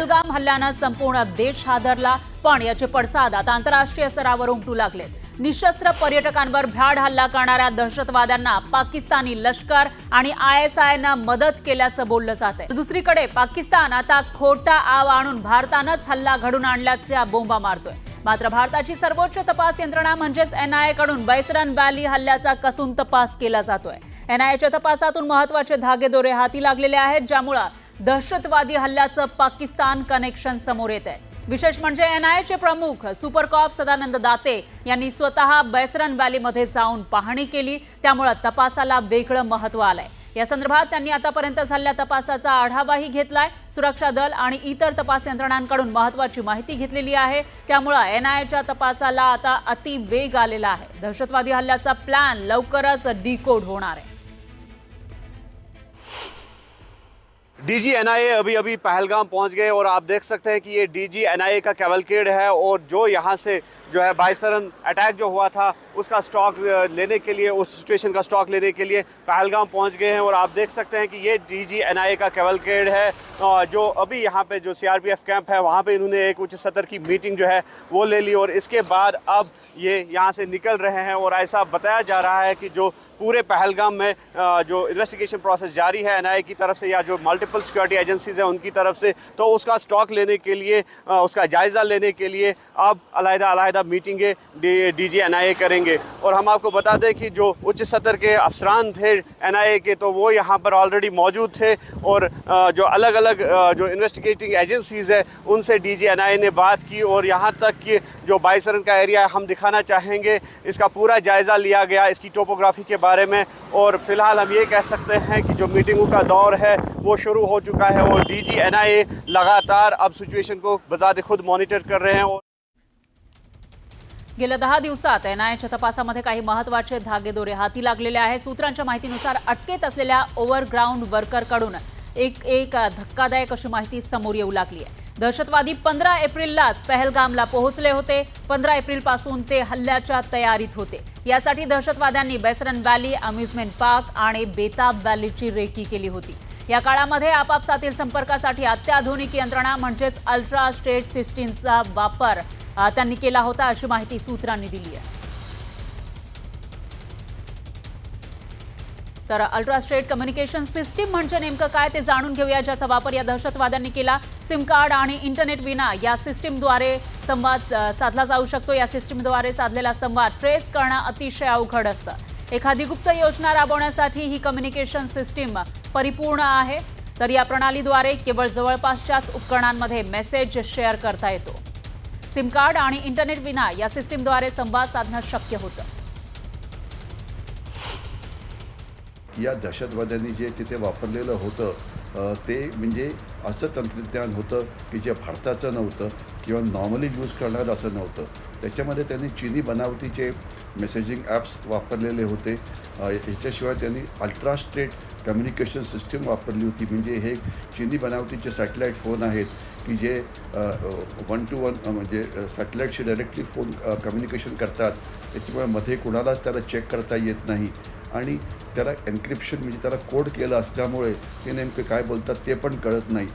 पहलगाम हल्ल्यानं संपूर्ण देश हादरला, पण याचे पडसाद आता आंतरराष्ट्रीय स्तरावर उमटू लागले। निशस्त्र पर्यटकांवर भ्याड हल्ला करणाऱ्या दहशतवाद्यांना पाकिस्तानी लष्कर आणि ISIनं मदत केल्याचं बोललं जातंय। दुसरीकडे पाकिस्तान आता खोटा आव आणून भारतानंच हल्ला घडून आणल्याचा बोंबा मारतोय। मात्र भारताची सर्वोच्च तपास यंत्रणा म्हणजेच NIA कडून बैसरन व्हॅली हल्ल्याचा कसून तपास केला जातोय। NIAच्या तपासातून महत्त्वाचे धागेदोरे हाती लागलेले आहेत, ज्यामुळे दहशतवादी हल्ल्याचं पाकिस्तान कनेक्शन समोर येत आहे। विशेष म्हणजे NIAचे प्रमुख सुपर कॉप सदानंद दाते यांनी स्वतः बैसरन व्हॅलीमध्ये जाऊन पाहणी केली, त्यामुळे तपासाला वेगळं महत्त्व आलंय। या संदर्भात त्यांनी आतापर्यंत झालेल्या तपासाचा आढावाही घेतलाय। सुरक्षा दल आणि इतर तपास यंत्रणांकडून महत्त्वाची माहिती घेतलेली आहे, त्यामुळे NIAच्या तपासाला आता अति वेग आलेला आहे। दहशतवादी हल्ल्याचा प्लॅन लवकरच डिकोड होणार आहे। DG NIA अभी पहलगाम पहुंच गए और आप देख सकते हैं कि ये DG NIA का कैवलकेड है और जो यहाँ से जो है बाइसरन अटैक जो हुआ था उसका स्टॉक लेने के लिए, उस सिचुएशन का स्टॉक लेने के लिए पहलगाम पहुंच गए हैं। और आप देख सकते हैं कि ये DG NIA का कैवलकेड है जो अभी यहाँ पे जो CRPF कैंप है वहाँ पे इन्होंने एक उच्च सतर की मीटिंग जो है वो ले ली और इसके बाद अब ये यहाँ से निकल रहे हैं। और ऐसा बताया जा रहा है कि जो पूरे पहलगाम में जो इन्वेस्टिगेशन प्रोसेस जारी है NIA की तरफ से या जो मल्टीपल सिक्योरिटी एजेंसीज हैं उनकी तरफ से, तो उसका स्टॉक लेने के लिए, उसका जायज़ा लेने के लिए अब अलग-अलग मीटिंगें DG NIA करेंगे। और हम आपको बता दें कि जो उच्च सतर के अफसरान थे NIA के, तो वो यहाँ पर ऑलरेडी मौजूद थे और जो अलग अलग जो इन्वेस्टिगेटिंग एजेंसीज़ है उनसे DG NIA ने बात की। और यहाँ तक कि जो बाइसरन का एरिया हम दिखाना चाहेंगे, इसका पूरा जायज़ा लिया गया इसकी टोपोग्राफी के बारे में। और फिलहाल हम ये कह सकते हैं कि जो मीटिंगों का दौर है वो शुरू हो चुका है और DG NIA लगातार अब सिचुएशन को बजाते खुद मॉनिटर कर रहे हैं। गेल्या 10 दिवसात NIAच्या तपासामध्ये काही महत्त्वाचे धागेदोरे हाती लागलेले आहे। सूत्रांच्या माहितीनुसार अटकेत असलेल्या ओव्हरग्राऊंड वर्करकडून एक धक्कादायक अशी माहिती समोर येऊ लागली आहे। दहशतवादी 15 एप्रिललाच पहलगामला पोहोचले होते। 15 एप्रिलपासून ते हल्ल्याच्या तयारीत होते। यासाठी दहशतवाद्यांनी बैसरन व्हॅली, अम्युजमेंट पार्क आणि बेताब व्हॅलीची रेकी केली होती। या काळामध्ये आपापसातील संपर्कासाठी अत्याधुनिक यंत्रणा म्हणजेच अल्ट्रा स्टेट सिस्टीमचा वापर त्यांनी केला होता, अशी माहिती सूत्रांनी दिली आहे। तर अल्ट्रा स्टेट कम्युनिकेशन सिस्टीम म्हणजे नेमकं काय ते जाणून घेऊया, ज्याचा वापर या दहशतवाद्यांनी केला। सिम कार्ड आणि इंटरनेट विना या सिस्टीमद्वारे संवाद साधला जाऊ शकतो। या सिस्टीमद्वारे साधलेला संवाद ट्रेस करणं अतिशय अवघड असतं। एखादी गुप्त योजना राबवण्यासाठी ही कम्युनिकेशन सिस्टीम परिपूर्ण आहे। तर या प्रणालीद्वारे केवळ जवळपासच्याच उपकरणांमध्ये मेसेज शेअर करता येतो। सिम कार्ड आणि इंटरनेट विना या सिस्टीमद्वारे संवाद साधणं शक्य होतं। या दहशतवाद्यांनी जे तिथे वापरलेलं होतं ते म्हणजे असं तंत्रज्ञान होतं की जे भारताचं नव्हतं किंवा नॉर्मली यूज करणारं असं नव्हतं। त्याच्यामध्ये त्यांनी चीनी बनावटीचे मेसेजिंग ॲप्स वापरलेले होते। याच्याशिवाय त्यांनी अल्ट्रा स्टेट कम्युनिकेशन सिस्टीम वापरली होती, म्हणजे हे चीनी बनावटीचे सॅटेलाईट फोन आहेत की जे 1 to 1 म्हणजे सॅटेलाईटशी डायरेक्टली फोन कम्युनिकेशन करतात। त्याच्यामुळे मध्ये कुणालाच त्याला चेक करता येत नाही आणि त्याला एन्क्रिप्शन म्हणजे त्याला कोड केलं असल्यामुळे ते नेमके काय बोलतात ते पण कळत नाही।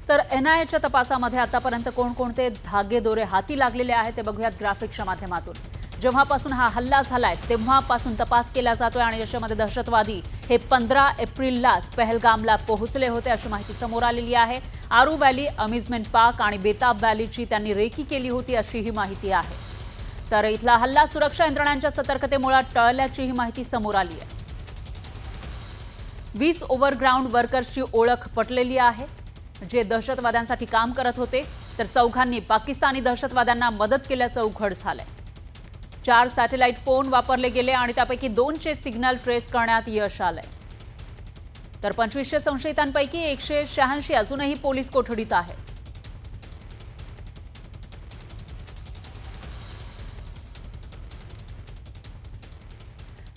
तर NIAच्या तपासामध्ये आतापर्यंत कोणकोणते धागेदोरे हाती लागलेले आहेत ते बघूयात ग्राफिक्सच्या माध्यमातून। जेव्हापासून हा हल्ला झालाय तेव्हापासून तपास केला जातोय आणि याच्यामध्ये दहशतवादी हे 15 एप्रिललाच पहलगामला पोहोचले होते, अशी माहिती समोर आलेली आहे। आरू व्हॅली, अम्युजमेंट पार्क आणि बेताब व्हॅलीची त्यांनी रेकी केली होती, अशी ही माहिती आहे। तर इथला हल्ला सुरक्षा यंत्रणांच्या सतर्कतेमुळे टळल्याची ही माहिती समोर आली आहे। 20 ओव्हरग्राऊंड वर्कर्सची ओळख पटलेली आहे, जे दहशतवाद्यांसाठी काम करत होते। तर चौघांनी पाकिस्तानी दहशतवाद्यांना मदत केल्याचं उघड झालंय। 4 सॅटेलाईट फोन वापरले गेले आणि त्यापैकी 2चे सिग्नल ट्रेस करण्यात यश आलंय। तर 2500 संशयितांपैकी 186 अजूनही पोलीस कोठडीत आहेत।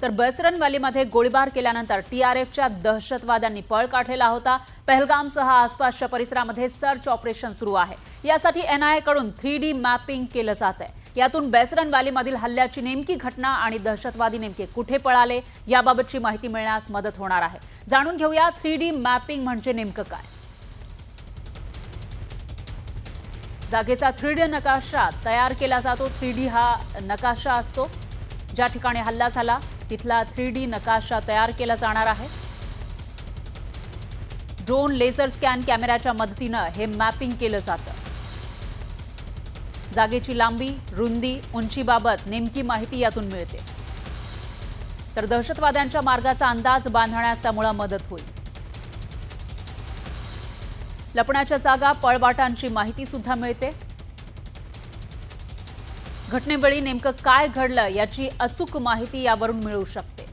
तर बैसरन व्हॅलीमध्ये गोळीबार केल्यानंतर TRFच्या दहशतवाद्यांनी पळ काढलेला होता। पहलगामसह आसपासच्या परिसरामध्ये सर्च ऑपरेशन सुरू आहे। यासाठी NIA कडून 3D मॅपिंग केलं जात आहे। यातून बैसरन व्हॅलीमधील हल्ल्याची नेमकी घटना आणि दहशतवादी नेमके कुठे पळाले याबाबतची माहिती मिळण्यास मदत होणार आहे। जाणून घेऊया 3D मॅपिंग म्हणजे नेमकं काय। जागेचा 3D नकाशा तयार केला जातो. 3D हा नकाशा असतो. ज्या ठिकाणी हल्ला झाला तिथला 3D नकाशा तयार केला जाणार आहे. ड्रोन लेझर स्कॅन कॅमेऱ्याच्या मदतीनं हे मॅपिंग केलं जातं. जागेची लांबी, रुंदी, उंचीबाबत नेमकी माहिती यातून मिळते. तर दहशतवाद्यांच्या मार्गाचा अंदाज बांधण्यास त्यामुळे मदत होईल. लपण्याच्या जागा, पळवाटांची माहिती सुद्धा मिळते. घटनेवेळी नेमकं काय घडलं याची अचूक माहिती यावरून मिळू शकते.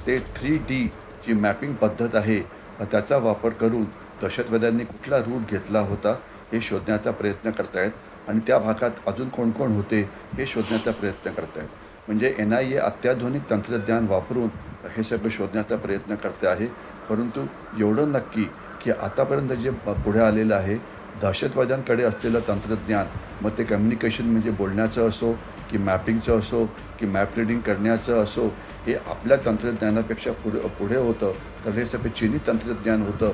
ते 3D जी मॅपिंग पद्धत आहे त्याचा वापर करून दहशतवाद्यांनी कुठला रूट घेतला होता हे शोधण्याचा प्रयत्न करतायत आणि त्या भागात अजून कोण कोण होते हे शोधण्याचा प्रयत्न करतायत. म्हणजे NIA अत्याधुनिक तंत्रज्ञान वापरून हे सगळं शोधण्याचा प्रयत्न करते आहे. परंतु एवढं नक्की की आतापर्यंत जे पुढे आलेलं आहे दहशतवाद्यांकडे असलेलं तंत्रज्ञान, मग ते कम्युनिकेशन म्हणजे बोलण्याचं असो की मॅपिंगचं असो की मॅप रिडिंग करण्याचं असो, हे आपल्या तंत्रज्ञानापेक्षा पुढे होतं. तर हे सगळं चीनी तंत्रज्ञान होतं.